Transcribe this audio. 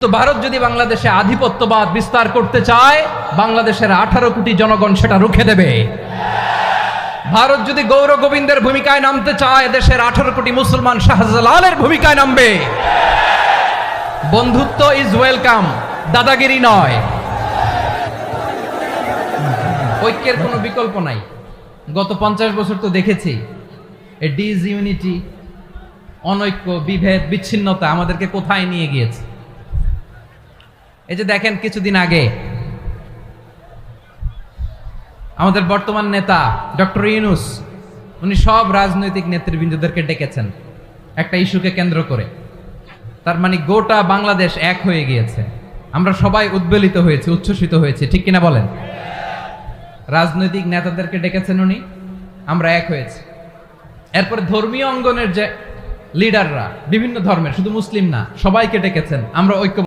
তো ভারত যদি বাংলাদেশে আধিপত্যবাদ বিস্তার করতে চায়, বাংলাদেশের 18 কোটি জনগণ সেটা রুখে দেবে। ভারত যদি গৌর গোবিন্দের ভূমিকায় নামতে চায়, দেশের 18 কোটি মুসলমান শাহজালালের ভূমিকায় নামবে। বন্ধুত্ব ইজ ওয়েলকাম, দাদাগিরি নয়। ঐক্যের কোনো বিকল্প নাই। গত 50 বছর তো দেখেছি এই ডিসইউনিটি, অনৈক্য, বিভেদ, বিচ্ছিন্নতা আমাদেরকে কোথায় নিয়ে গিয়েছে। এই যে দেখেন, কিছুদিন আগে আমাদের বর্তমান নেতা ডক্টর ইউনূস, উনি সব রাজনৈতিক নেতৃবৃন্দদেরকে ডেকেছেন একটা ইস্যুকে কেন্দ্র করে। তার মানে গোটা বাংলাদেশ এক হয়ে গিয়েছে। আমরা সবাই উদ্বেলিত হয়েছি, উচ্ছ্বসিত হয়েছি, ঠিক কিনা বলেন? রাজনৈতিক নেতাদেরকে ডেকেছেন উনি, আমরা এক হয়েছি। এরপরে ধর্মীয় অঙ্গনের যে লিডাররা, বিভিন্ন ধর্মের, শুধু মুসলিম না, সবাইকে ডেকেছেন, আমরা ঐক্য